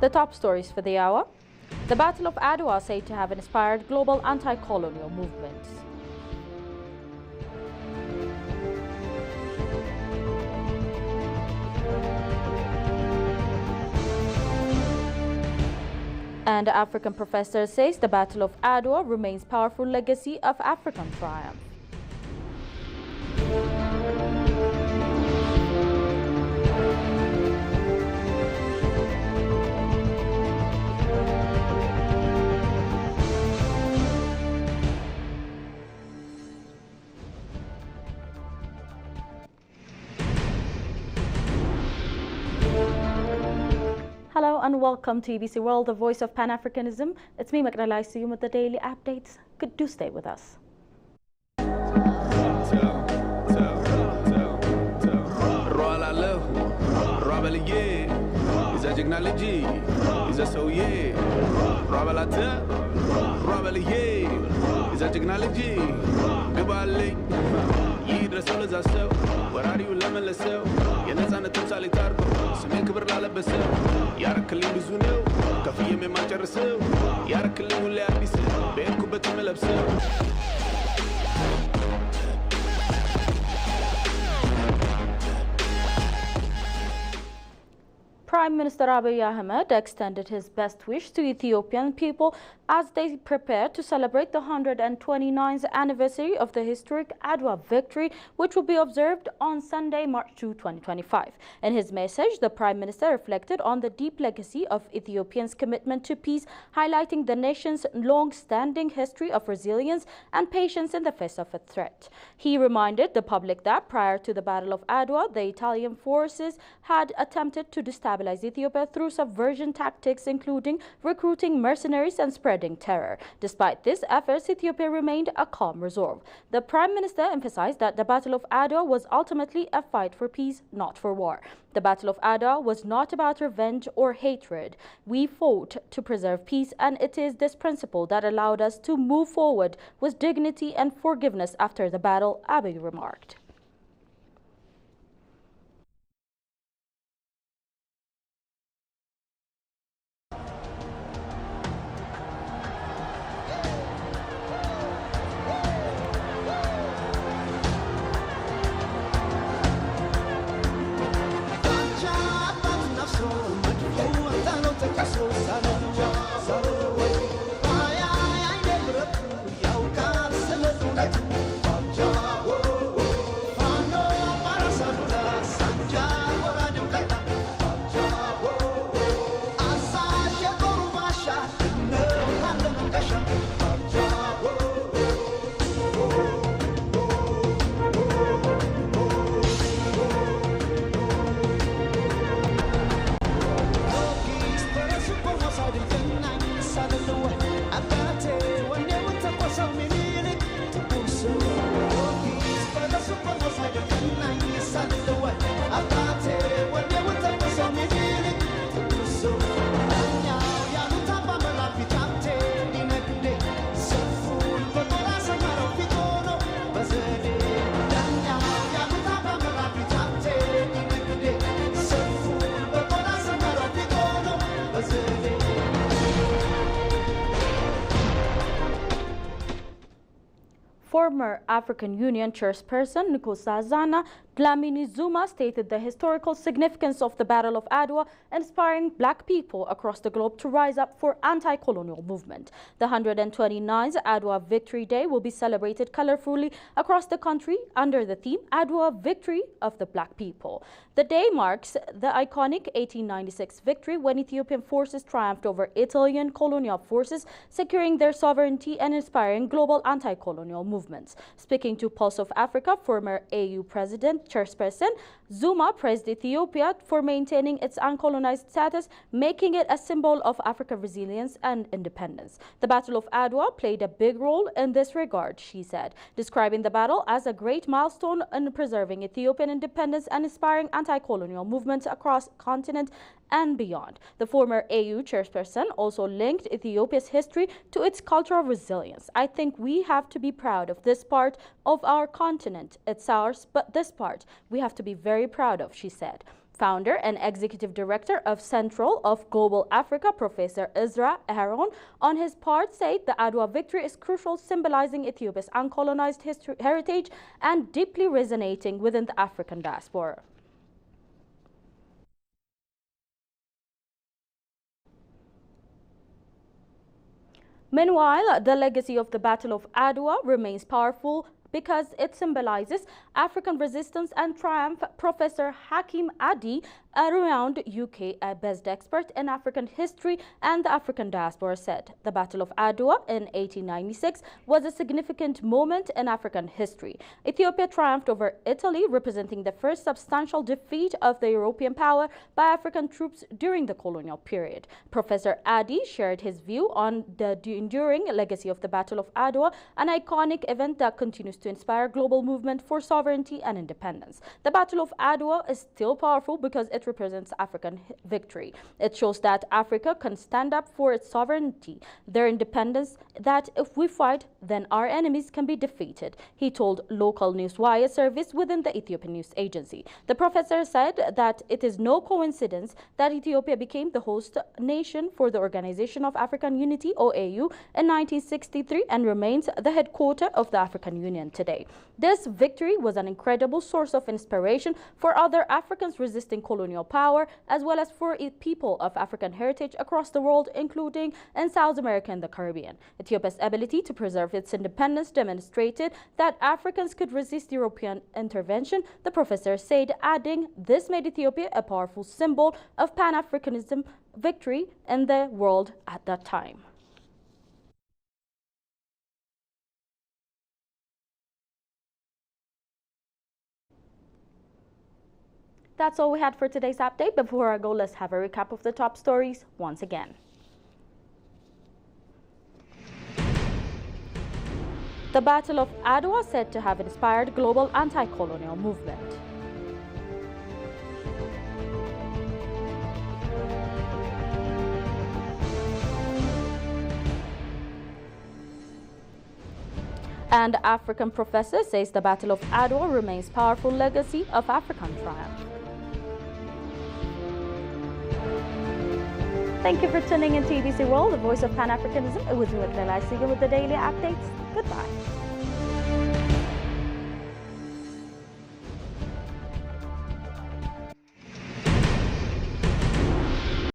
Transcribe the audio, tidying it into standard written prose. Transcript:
The top stories for the hour. The Battle of Adwa said to have inspired global anti-colonial movements. And African professor says the Battle of Adwa remains powerful legacy of African triumph. Hello and welcome to EBC World, the voice of Pan-Africanism. It's me, Magdalena Isuyum, with the daily updates. Do stay with us. Prime Minister Abiy Ahmed extended his best wish to Ethiopian people as they prepare to celebrate the 129th anniversary of the historic Adwa victory, which will be observed on Sunday, March 2, 2025. In his message, the Prime Minister reflected on the deep legacy of Ethiopians' commitment to peace, highlighting the nation's long-standing history of resilience and patience in the face of a threat. He reminded the public that prior to the Battle of Adwa, the Italian forces had attempted to destabilize Ethiopia through subversion tactics, including recruiting mercenaries and spreading terror. Despite these efforts, Ethiopia remained a calm resolve. The Prime Minister emphasized that the Battle of Adwa was ultimately a fight for peace, not for war. The Battle of Adwa was not about revenge or hatred. We fought to preserve peace, and it is this principle that allowed us to move forward with dignity and forgiveness after the battle, Abiy remarked. Former African Union chairperson Nkosazana Dlamini Zuma stated the historical significance of the Battle of Adwa, inspiring black people across the globe to rise up for anti-colonial movement. The 129th Adwa Victory Day will be celebrated colorfully across the country under the theme Adwa Victory of the Black People. The day marks the iconic 1896 victory when Ethiopian forces triumphed over Italian colonial forces, securing their sovereignty and inspiring global anti-colonial movements. Speaking to Pulse of Africa, former AU President chairperson Zuma praised Ethiopia for maintaining its uncolonized status, making it a symbol of African resilience and independence. The Battle of Adwa played a big role in this regard, she said, describing the battle as a great milestone in preserving Ethiopian independence and inspiring anti-colonial movements across the continent and beyond. The former AU chairperson also linked Ethiopia's history to its cultural resilience. I think we have to be proud of this part of our continent. It's ours, but this part we have to be very proud of, she said. Founder and Executive Director of Central of Global Africa, Professor Ezra Aaron, on his part said the Adwa victory is crucial, symbolizing Ethiopia's uncolonized heritage and deeply resonating within the African diaspora. Meanwhile, the legacy of the Battle of Adwa remains powerful because it symbolizes African resistance and triumph. Professor Hakim Adi, a renowned UK-based expert in African history and the African diaspora, said the Battle of Adwa in 1896 was a significant moment in African history. Ethiopia triumphed over Italy, representing the first substantial defeat of the European power by African troops during the colonial period. Professor Adi shared his view on the enduring legacy of the Battle of Adwa, an iconic event that continues to inspire global movement for sovereignty and independence. The Battle of Adwa is still powerful because it represents African victory. It shows that Africa can stand up for its sovereignty, their independence, that if we fight, then our enemies can be defeated, he told local newswire service within the Ethiopian news agency. The professor said that it is no coincidence that Ethiopia became the host nation for the Organization of African Unity, OAU, in 1963 and remains the headquarters of the African Union today. This victory was an incredible source of inspiration for other Africans resisting colonial power, as well as for people of African heritage across the world, including in South America and the Caribbean. Ethiopia's ability to preserve its independence demonstrated that Africans could resist European intervention, the professor said, adding, this made Ethiopia a powerful symbol of Pan-Africanism victory in the world at that time. That's all we had for today's update. Before I go, let's have a recap of the top stories once again. The Battle of Adwa said to have inspired global anti-colonial movement. And African professor says the Battle of Adwa remains powerful legacy of African triumph. Thank you for tuning in to EBC World, the voice of Pan-Africanism. It was me, Leila Siga, with the daily updates. Goodbye.